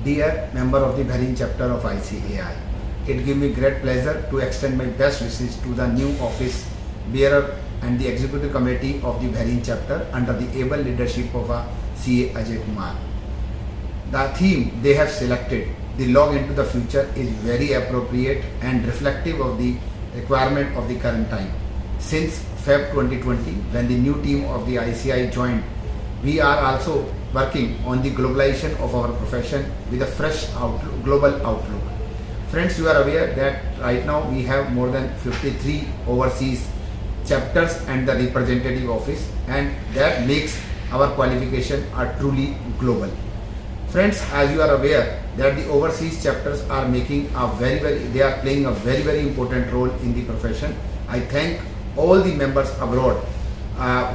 Dear member of the Bharin chapter of ICAI, it gives me great pleasure to extend my best wishes to the new office bearer and the executive committee of the Bharin chapter under the able leadership of CA Ajay Kumar. The theme they have selected, the log into the future, is very appropriate and reflective of the requirement of the current time. Since Feb 2020, when the new team of the ICAI joined, we are also working on the globalization of our profession with a fresh global outlook. Friends, you are aware that right now we have more than 53 overseas chapters and the representative office, and that makes our qualification are truly global. Friends, as you are aware that the overseas chapters are making a they are playing a very important role in the profession. I thank all the members abroad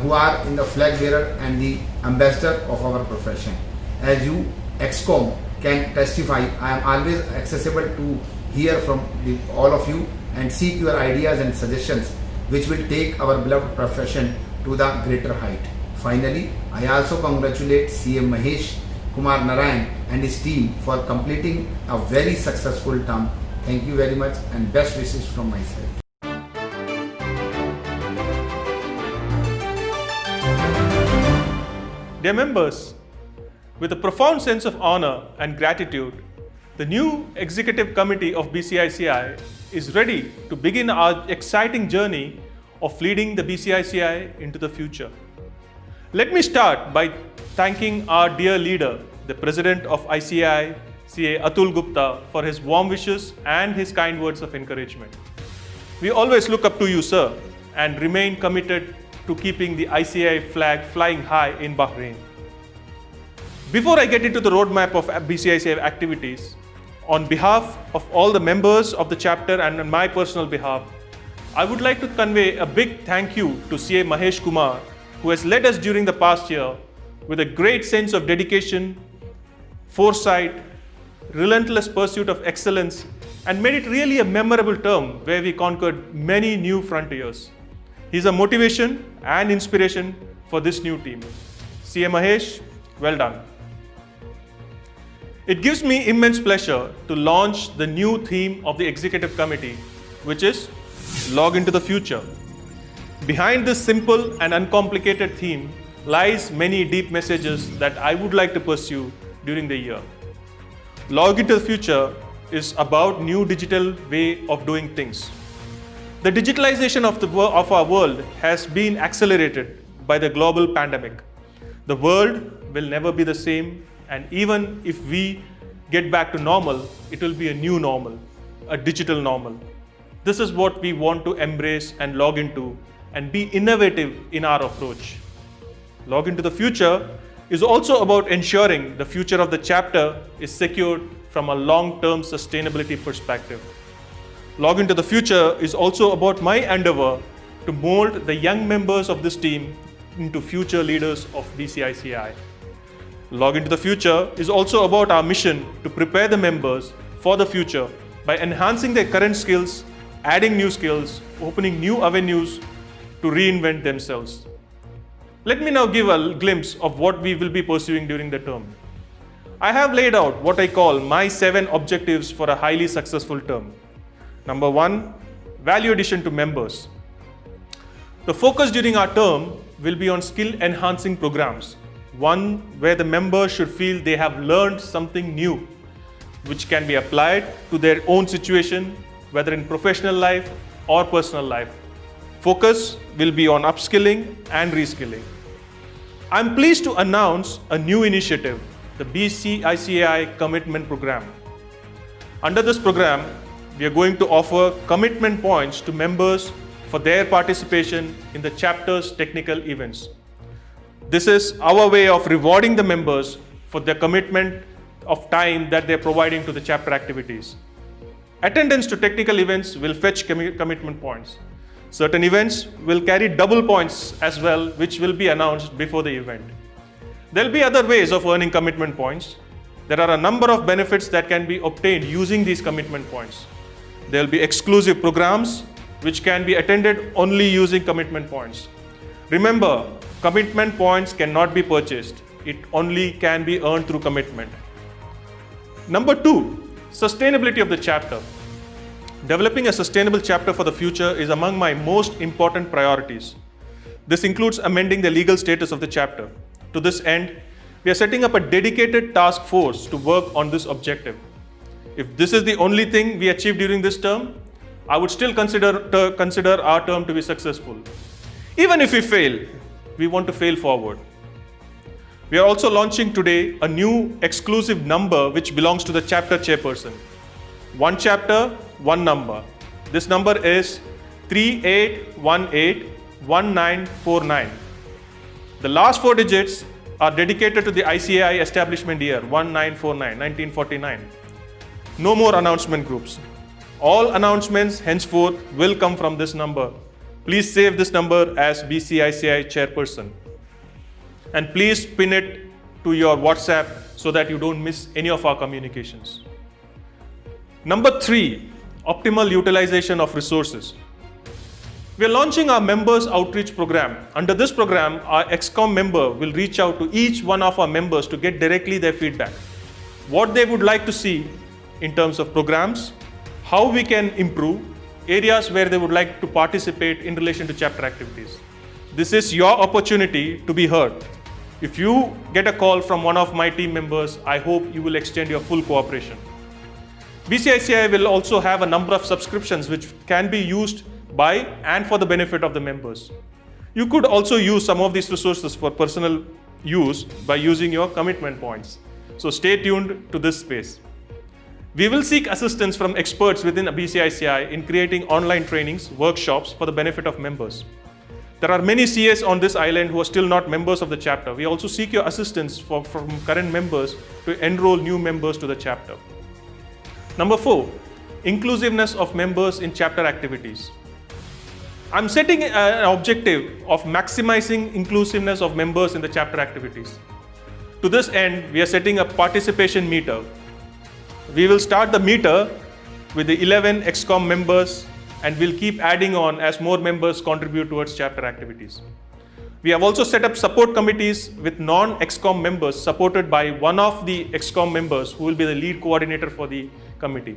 who are in the flag bearer and the ambassador of our profession. As you EXCOM can testify, I am always accessible to hear from all of you and seek your ideas and suggestions which will take our beloved profession to the greater height. Finally, I also congratulate CM Mahesh Kumar Narayan and his team for completing a very successful term. Thank you very much and best wishes from my side. Dear members, with a profound sense of honor and gratitude, the new Executive Committee of BCICI is ready to begin our exciting journey of leading the BCICI into the future. Let me start by thanking our dear leader, the President of ICAI, CA Atul Gupta, for his warm wishes and his kind words of encouragement. We always look up to you, sir, and remain committed to keeping the ICAI flag flying high in Bahrain. Before I get into the roadmap of BCICI activities, on behalf of all the members of the chapter and on my personal behalf, I would like to convey a big thank you to CA Mahesh Kumar, who has led us during the past year with a great sense of dedication, foresight, relentless pursuit of excellence, and made it really a memorable term where we conquered many new frontiers. He's a motivation and inspiration for this new team. CA Mahesh, well done. It gives me immense pleasure to launch the new theme of the Executive Committee, which is Log into the Future. Behind this simple and uncomplicated theme lies many deep messages that I would like to pursue during the year. Log into the Future is about new digital way of doing things. The digitalization of our world has been accelerated by the global pandemic. The world will never be the same, and even if we get back to normal, it will be a new normal, a digital normal. This is what we want to embrace and log into and be innovative in our approach. Log into the Future is also about ensuring the future of the chapter is secured from a long-term sustainability perspective. Log into the Future is also about my endeavor to mold the young members of this team into future leaders of BCICI. Log into the Future is also about our mission to prepare the members for the future by enhancing their current skills, adding new skills, opening new avenues to reinvent themselves. Let me now give a glimpse of what we will be pursuing during the term. I have laid out what I call my 7 objectives for a highly successful term. Number 1, value addition to members. The focus during our term will be on skill enhancing programs. One where the members should feel they have learned something new, which can be applied to their own situation, whether in professional life or personal life. Focus will be on upskilling and reskilling. I'm pleased to announce a new initiative, the BCICI Commitment Program. Under this program, we are going to offer commitment points to members for their participation in the chapter's technical events. This is our way of rewarding the members for their commitment of time that they're providing to the chapter activities. Attendance to technical events will fetch commitment points. Certain events will carry double points as well, which will be announced before the event. There will be other ways of earning commitment points. There are a number of benefits that can be obtained using these commitment points. There will be exclusive programs which can be attended only using commitment points. Remember, commitment points cannot be purchased. It only can be earned through commitment. Number 2, sustainability of the chapter. Developing a sustainable chapter for the future is among my most important priorities. This includes amending the legal status of the chapter. To this end, we are setting up a dedicated task force to work on this objective. If this is the only thing we achieve during this term, I would still consider our term to be successful. Even if we fail, we want to fail forward. We are also launching today a new exclusive number which belongs to the chapter chairperson. One chapter, one number. This number is 38181949. The last 4 digits are dedicated to the ICAI establishment year 1949. No more announcement groups. All announcements henceforth will come from this number. Please save this number as BCICI chairperson. And please pin it to your WhatsApp so that you don't miss any of our communications. Number 3, optimal utilization of resources. We are launching our members outreach program. Under this program, our ExCom member will reach out to each one of our members to get directly their feedback. What they would like to see in terms of programs, how we can improve, areas where they would like to participate in relation to chapter activities. This is your opportunity to be heard. If you get a call from one of my team members, I hope you will extend your full cooperation. BCICI will also have a number of subscriptions which can be used by and for the benefit of the members. You could also use some of these resources for personal use by using your commitment points. So stay tuned to this space. We will seek assistance from experts within BCICI in creating online trainings, workshops for the benefit of members. There are many CS on this island who are still not members of the chapter. We also seek your assistance from current members to enroll new members to the chapter. Number 4, inclusiveness of members in chapter activities. I'm setting an objective of maximizing inclusiveness of members in the chapter activities. To this end, we are setting a participation meter. We will start the meter with the 11 ExCom members and we'll keep adding on as more members contribute towards chapter activities. We have also set up support committees with non-ExCom members supported by one of the ExCom members who will be the lead coordinator for the committee.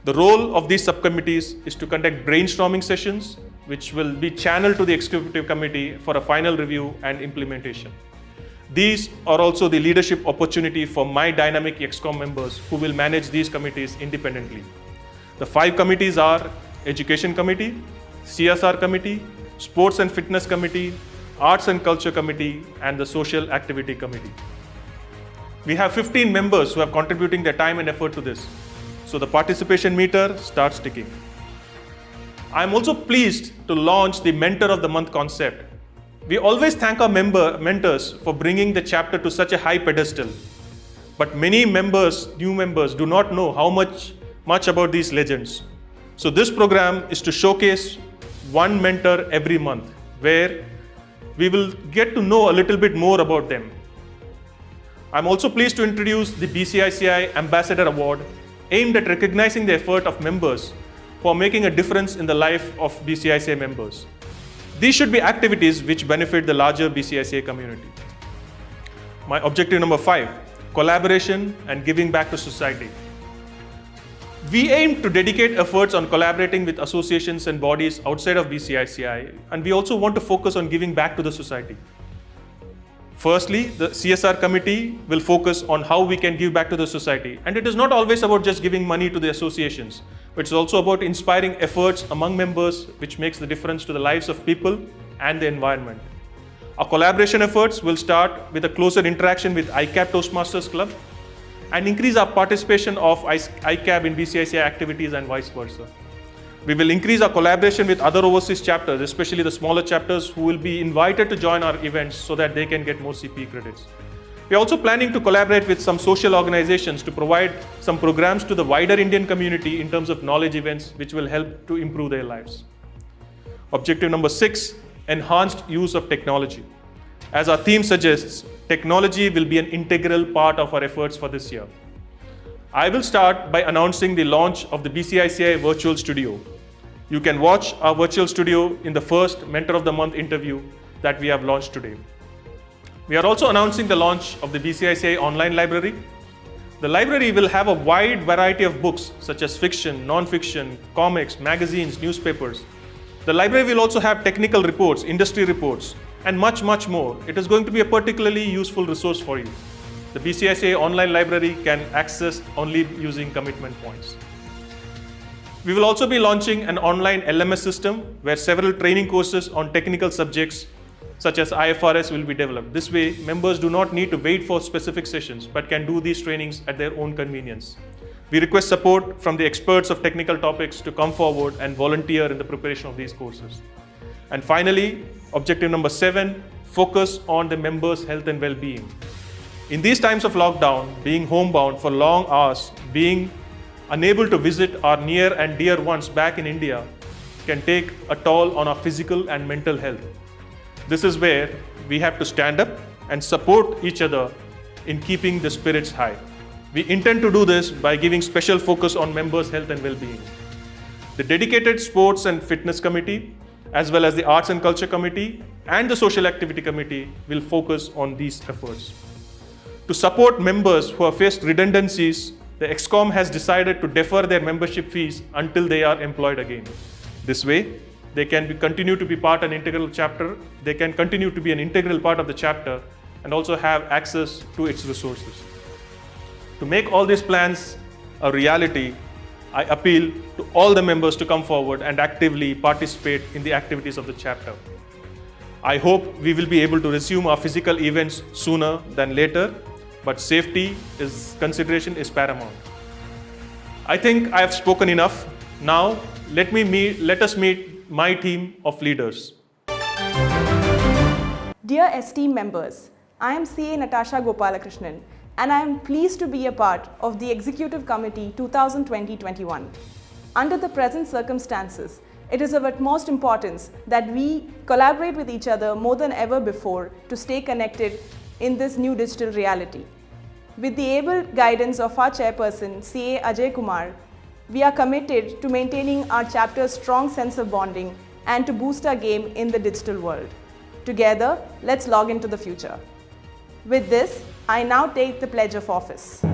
The role of these subcommittees is to conduct brainstorming sessions which will be channeled to the executive committee for a final review and implementation. These are also the leadership opportunity for my dynamic ExCom members who will manage these committees independently. The 5 committees are Education Committee, CSR Committee, Sports and Fitness Committee, Arts and Culture Committee, and the Social Activity Committee. We have 15 members who are contributing their time and effort to this. So the participation meter starts ticking. I am also pleased to launch the Mentor of the Month concept. We always thank our mentors for bringing the chapter to such a high pedestal. But many new members do not know how much about these legends. So this program is to showcase one mentor every month, where we will get to know a little bit more about them. I'm also pleased to introduce the BCICI Ambassador Award, aimed at recognizing the effort of members for making a difference in the life of BCICI members. These should be activities which benefit the larger BCICI community. My objective number 5, collaboration and giving back to society. We aim to dedicate efforts on collaborating with associations and bodies outside of BCICI, and we also want to focus on giving back to the society. Firstly, the CSR committee will focus on how we can give back to the society. And it is not always about just giving money to the associations, but it's also about inspiring efforts among members which makes the difference to the lives of people and the environment. Our collaboration efforts will start with a closer interaction with ICAB Toastmasters Club and increase our participation of ICAB in BCICI activities and vice versa. We will increase our collaboration with other overseas chapters, especially the smaller chapters who will be invited to join our events so that they can get more CPE credits. We are also planning to collaborate with some social organizations to provide some programs to the wider Indian community in terms of knowledge events which will help to improve their lives. Objective number 6, enhanced use of technology. As our theme suggests, technology will be an integral part of our efforts for this year. I will start by announcing the launch of the BCICI Virtual Studio. You can watch our virtual studio in the first Mentor of the Month interview that we have launched today. We are also announcing the launch of the BCICI Online Library. The library will have a wide variety of books such as fiction, non-fiction, comics, magazines, newspapers. The library will also have technical reports, industry reports, and much, much more. It is going to be a particularly useful resource for you. The BCICA online library can access only using commitment points. We will also be launching an online LMS system where several training courses on technical subjects such as IFRS will be developed. This way, members do not need to wait for specific sessions but can do these trainings at their own convenience. We request support from the experts of technical topics to come forward and volunteer in the preparation of these courses. And finally, objective number 7, focus on the members' health and well-being. In these times of lockdown, being homebound for long hours, being unable to visit our near and dear ones back in India can take a toll on our physical and mental health. This is where we have to stand up and support each other in keeping the spirits high. We intend to do this by giving special focus on members' health and well-being. The dedicated Sports and Fitness Committee, as well as the Arts and Culture Committee and the Social Activity Committee will focus on these efforts. To support members who have faced redundancies, the ExCom has decided to defer their membership fees until they are employed again. This way, they can continue to be part and integral chapter. They can continue to be an integral part of the chapter and also have access to its resources. To make all these plans a reality, I appeal to all the members to come forward and actively participate in the activities of the chapter. I hope we will be able to resume our physical events sooner than later, but safety consideration is paramount. I think I have spoken enough. Now, let us meet my team of leaders. Dear esteemed members, I am CA Natasha Gopalakrishnan and I am pleased to be a part of the Executive Committee 2020-21. Under the present circumstances, it is of utmost importance that we collaborate with each other more than ever before to stay connected in this new digital reality. With the able guidance of our chairperson, CA Ajay Kumar, we are committed to maintaining our chapter's strong sense of bonding and to boost our game in the digital world. Together, let's log into the future. With this, I now take the pledge of office.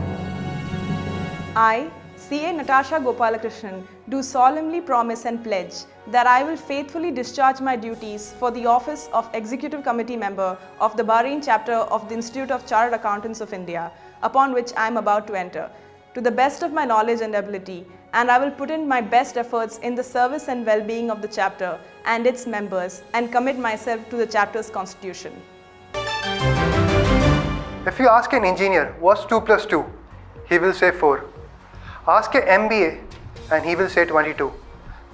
I, CA Natasha Gopalakrishnan, do solemnly promise and pledge that I will faithfully discharge my duties for the office of Executive Committee Member of the Bahrain chapter of the Institute of Chartered Accountants of India, upon which I am about to enter, to the best of my knowledge and ability, and I will put in my best efforts in the service and well-being of the chapter and its members and commit myself to the chapter's constitution. If you ask an engineer what's 2 plus 2, he will say 4. Ask an MBA and he will say 22.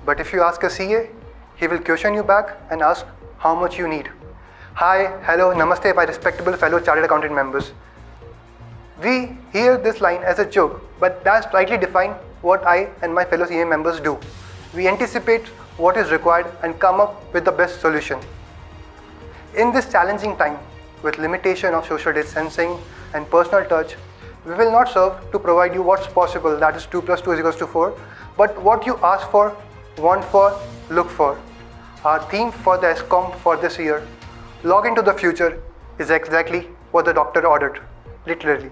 But if you ask a CA, he will question you back and ask how much you need. Hi, hello, namaste, my respectable fellow chartered accountant members. We hear this line as a joke, but that's rightly defined what I and my fellow CA members do. We anticipate what is required and come up with the best solution. In this challenging time, with limitation of social distancing and personal touch, we will not serve to provide you what's possible, that is 2 plus 2 is equals to 4, but what you ask for, want for, look for. Our theme for the ExCom for this year, log into the future, is exactly what the doctor ordered, literally.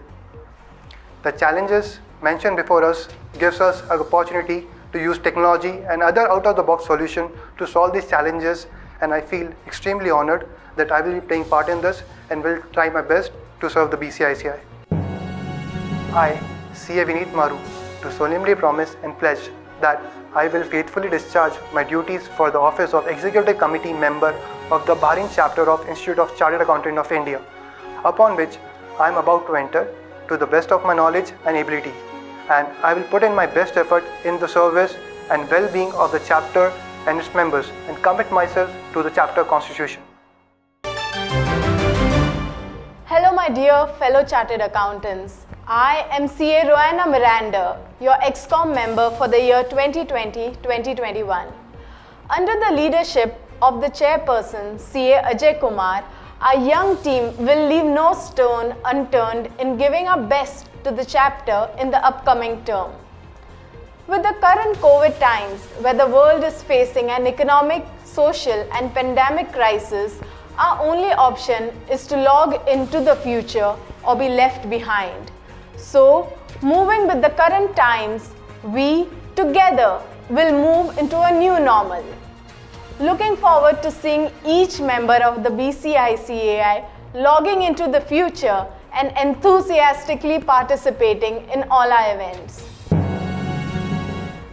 The challenges mentioned before us gives us an opportunity to use technology and other out-of-the-box solution to solve these challenges, and I feel extremely honored that I will be playing part in this and will try my best to serve the BCICI. I, CA Vineet Maru, do solemnly promise and pledge that I will faithfully discharge my duties for the office of Executive Committee Member of the Bahrain chapter of Institute of Chartered Accountants of India, upon which I am about to enter to the best of my knowledge and ability, and I will put in my best effort in the service and well-being of the chapter and its members and commit myself to the chapter constitution. Hello my dear fellow chartered accountants. I am CA Roanna Miranda, your ExCom member for the year 2020-2021. Under the leadership of the chairperson, CA Ajay Kumar, our young team will leave no stone unturned in giving our best to the chapter in the upcoming term. With the current COVID times, where the world is facing an economic, social and pandemic crisis, our only option is to log into the future or be left behind. So, moving with the current times, we together will move into a new normal. Looking forward to seeing each member of the BCICAI logging into the future and enthusiastically participating in all our events.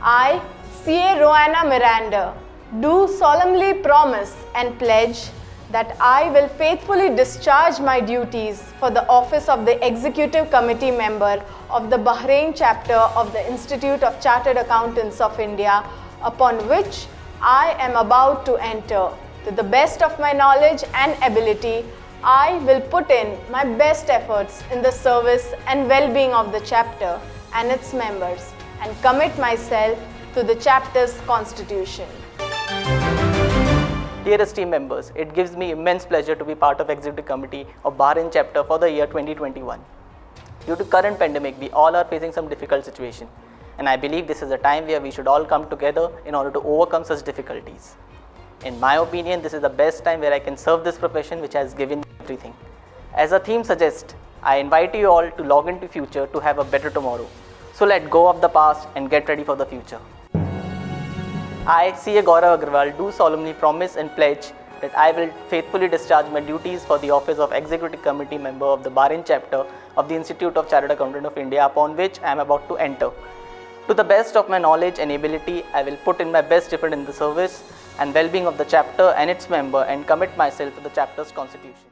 I, CA Roanna Miranda, do solemnly promise and pledge that I will faithfully discharge my duties for the office of the Executive Committee member of the Bahrain chapter of the Institute of Chartered Accountants of India, upon which I am about to enter. To the best of my knowledge and ability, I will put in my best efforts in the service and well-being of the chapter and its members, and commit myself to the chapter's constitution. Dearest team members, it gives me immense pleasure to be part of Executive Committee of Bahrain chapter for the year 2021. Due to current pandemic, we all are facing some difficult situation, and I believe this is a time where we should all come together in order to overcome such difficulties. In my opinion, this is the best time where I can serve this profession which has given me everything. As the theme suggests, I invite you all to log into future to have a better tomorrow. So let go of the past and get ready for the future. I, CA Gaurav Agarwal, do solemnly promise and pledge that I will faithfully discharge my duties for the office of Executive Committee member of the Bahrain chapter of the Institute of Chartered Accountants of India, upon which I am about to enter. To the best of my knowledge and ability, I will put in my best effort in the service and well-being of the chapter and its member, and commit myself to the chapter's constitution.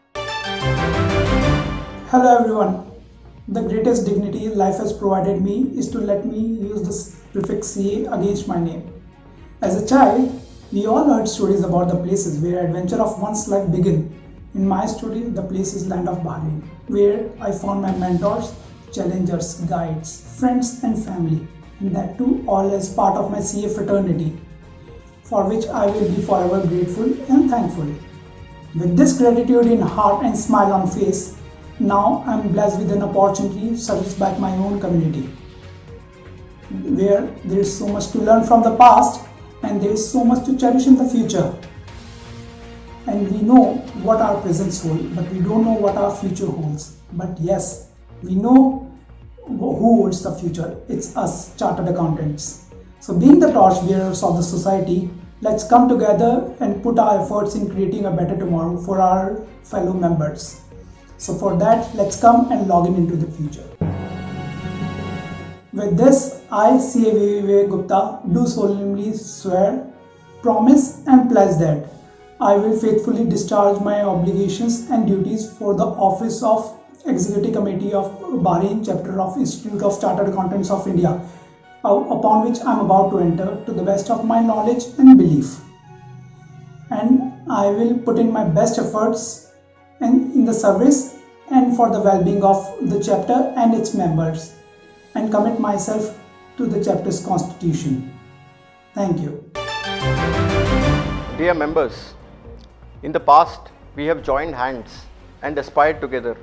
Hello everyone. The greatest dignity life has provided me is to let me use this prefix CA against my name. As a child, we all heard stories about the places where adventure of one's life began. In my story, the place is land of Bahrain, where I found my mentors, challengers, guides, friends and family, and that too all as part of my CA fraternity, for which I will be forever grateful and thankful. With this gratitude in heart and smile on face, now I am blessed with an opportunity to service back my own community, where there is so much to learn from the past and there is so much to cherish in the future. And we know what our presents hold, but we don't know what our future holds. But yes, we know who holds the future. It's us, chartered accountants. So being the torchbearers of the society, let's come together and put our efforts in creating a better tomorrow for our fellow members. So for that, let's come and log into the future. With this, I, CA Vivek Gupta, do solemnly swear, promise and pledge that I will faithfully discharge my obligations and duties for the office of Executive Committee of Bahrain chapter of Institute of Chartered Accountants of India, upon which I am about to enter, to the best of my knowledge and belief. And I will put in my best efforts in the service and for the well-being of the chapter and its members, and commit myself to the chapter's constitution. Thank you. Dear members, in the past we have joined hands and aspired together.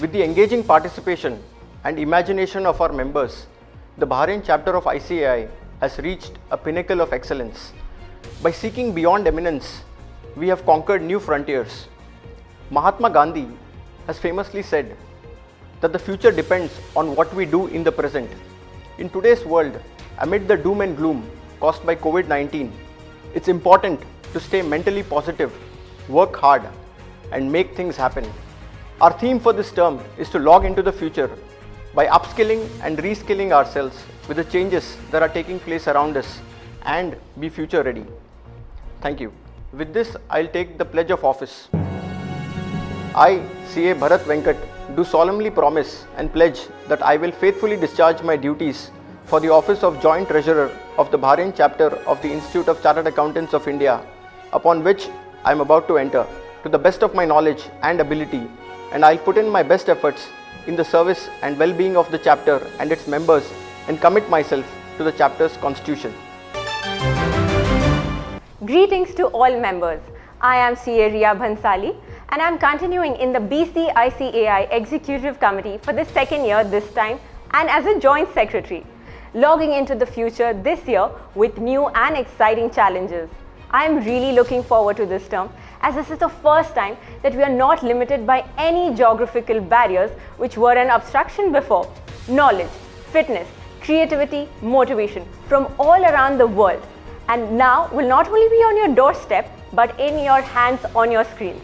With the engaging participation and imagination of our members, the Bahrain chapter of ICAI has reached a pinnacle of excellence. By seeking beyond eminence, we have conquered new frontiers. Mahatma Gandhi has famously said that the future depends on what we do in the present. In today's world, amid the doom and gloom caused by COVID-19, it's important to stay mentally positive, work hard, and make things happen. Our theme for this term is to log into the future by upskilling and reskilling ourselves with the changes that are taking place around us and be future ready. Thank you. With this, I'll take the pledge of office. I, CA Bharat Venkat, do solemnly promise and pledge that I will faithfully discharge my duties for the office of Joint Treasurer of the Bahrain chapter of the Institute of Chartered Accountants of India, upon which I am about to enter, to the best of my knowledge and ability, and I'll put in my best efforts in the service and well-being of the chapter and its members, and commit myself to the chapter's constitution. Greetings to all members. I am CA Riya Bhansali, and I am continuing in the BCICAI Executive Committee for the second year this time, and as a Joint Secretary, logging into the future this year with new and exciting challenges. I am really looking forward to this term, as this is the first time that we are not limited by any geographical barriers which were an obstruction before. knowledge, fitness, creativity, motivation from all around the world, and now will not only be on your doorstep but in your hands on your screens.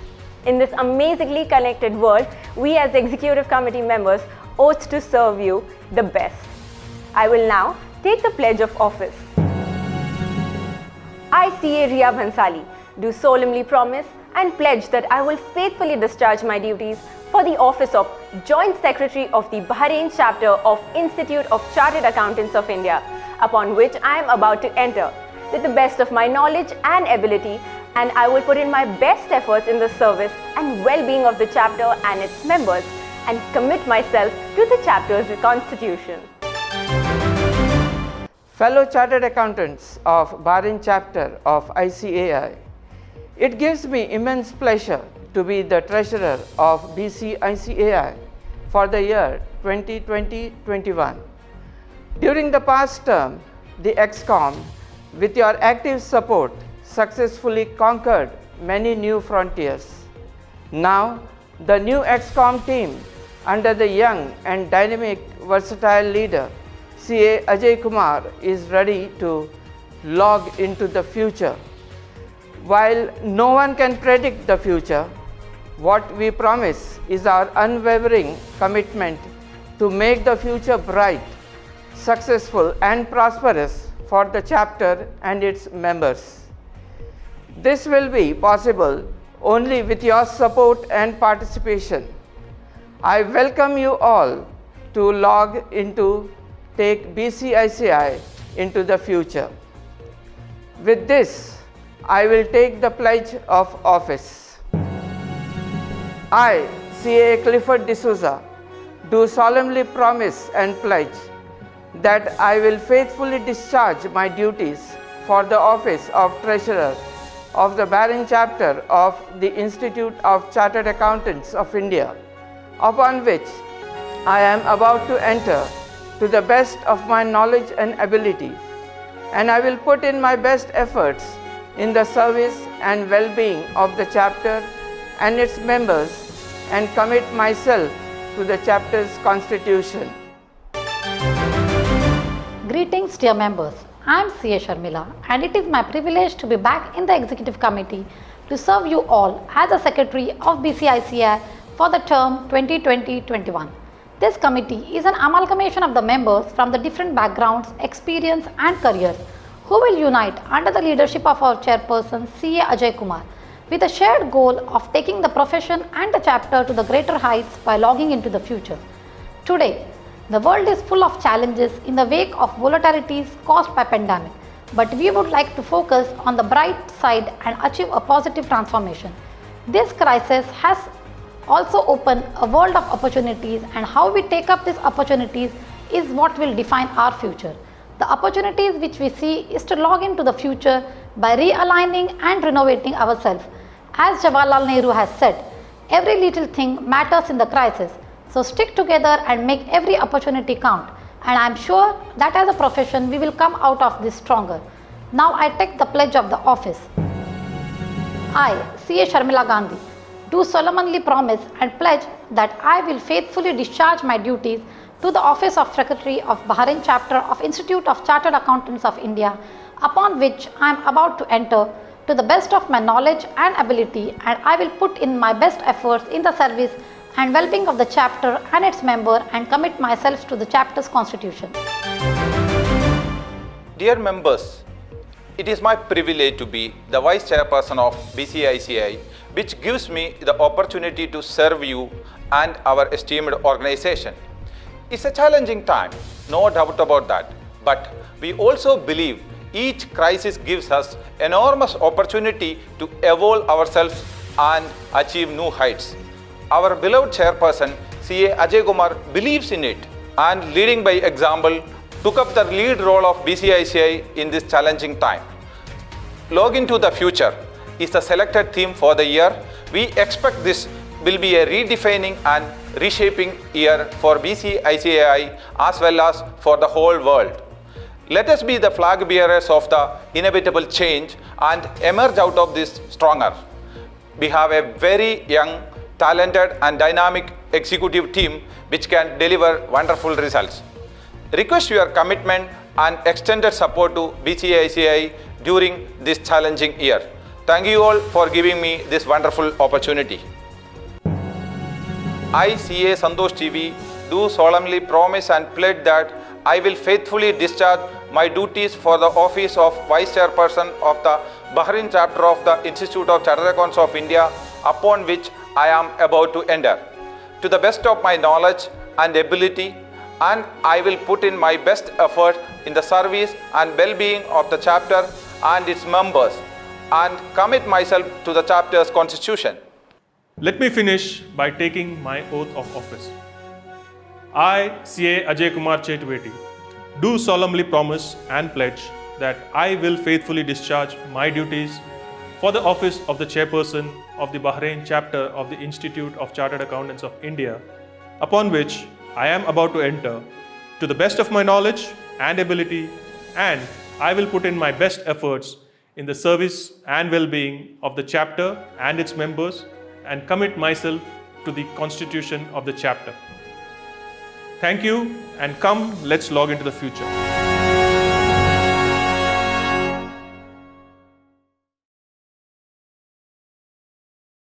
In this amazingly connected world, we as Executive Committee members oath to serve you the best. I will now take the pledge of office. I, CA Riya Bhansali, do solemnly promise and pledge that I will faithfully discharge my duties for the office of Joint Secretary of the Bahrain Chapter of Institute of Chartered Accountants of India, upon which I am about to enter, with the best of my knowledge and ability, and I will put in my best efforts in the service and well-being of the chapter and its members, and commit myself to the chapter's constitution. Fellow Chartered Accountants of Bahrain Chapter of ICAI, it gives me immense pleasure to be the Treasurer of BCICAI for the year 2020-21. During the past term, the ExCom, with your active support, successfully conquered many new frontiers. Now, the new ExCom team, under the young and dynamic, versatile leader, CA Ajay Kumar, is ready to log into the future. While no one can predict the future, what we promise is our unwavering commitment to make the future bright, successful and prosperous for the chapter and its members. This will be possible only with your support and participation. I welcome you all to log into take BCICI into the future. With this, I will take the pledge of office. I, CA Clifford D'Souza, do solemnly promise and pledge that I will faithfully discharge my duties for the office of Treasurer of the Bahrain Chapter of the Institute of Chartered Accountants of India, upon which I am about to enter, to the best of my knowledge and ability, and I will put in my best efforts in the service and well-being of the chapter and its members, and commit myself to the chapter's constitution. Greetings dear members, I am CA Sharmila and it is my privilege to be back in the Executive Committee to serve you all as the Secretary of BCICI for the term 2020-21. This committee is an amalgamation of the members from the different backgrounds, experience and careers who will unite under the leadership of our chairperson CA Ajay Kumar with a shared goal of taking the profession and the chapter to the greater heights by logging into the future. Today, the world is full of challenges in the wake of volatilities caused by pandemic, but we would like to focus on the bright side and achieve a positive transformation. This crisis has also opened a world of opportunities, and how we take up these opportunities is what will define our future. The opportunities which we see is to log into the future by realigning and renovating ourselves. As Jawaharlal Nehru has said, every little thing matters in the crisis. So stick together and make every opportunity count. And I am sure that as a profession we will come out of this stronger. Now I take the pledge of the office. I, CA Sharmila Gandhi, do solemnly promise and pledge that I will faithfully discharge my duties to the office of Secretary of Bahrain Chapter of Institute of Chartered Accountants of India, upon which I am about to enter, to the best of my knowledge and ability, and I will put in my best efforts in the service and well-being of the chapter and its member, and commit myself to the chapter's constitution. Dear members, it is my privilege to be the Vice Chairperson of BCICI, which gives me the opportunity to serve you and our esteemed organization. It's a challenging time, no doubt about that, but we also believe each crisis gives us enormous opportunity to evolve ourselves and achieve new heights. Our beloved chairperson, CA Ajay Kumar, believes in it and, leading by example, took up the lead role of BCICI in this challenging time. Log into the future is the selected theme for the year. We expect this will be a redefining and reshaping year for BCICI as well as for the whole world. Let us be the flag bearers of the inevitable change and emerge out of this stronger. We have a very young, talented and dynamic executive team which can deliver wonderful results. Request your commitment and extended support to BCICI during this challenging year. Thank you all for giving me this wonderful opportunity. I, CA Santosh TV, do solemnly promise and pledge that I will faithfully discharge my duties for the office of Vice Chairperson of the Bahrain chapter of the Institute of Chartered Accountants of India, upon which I am about to enter, to the best of my knowledge and ability, and I will put in my best effort in the service and well-being of the chapter and its members, and commit myself to the chapter's constitution. Let me finish by taking my oath of office. I, CA Ajay Kumar Chetweti, do solemnly promise and pledge that I will faithfully discharge my duties for the office of the Chairperson of the Bahrain chapter of the Institute of Chartered Accountants of India, upon which I am about to enter, to the best of my knowledge and ability, and I will put in my best efforts in the service and well-being of the chapter and its members, and commit myself to the constitution of the chapter. Thank you, and come, let's log into the future.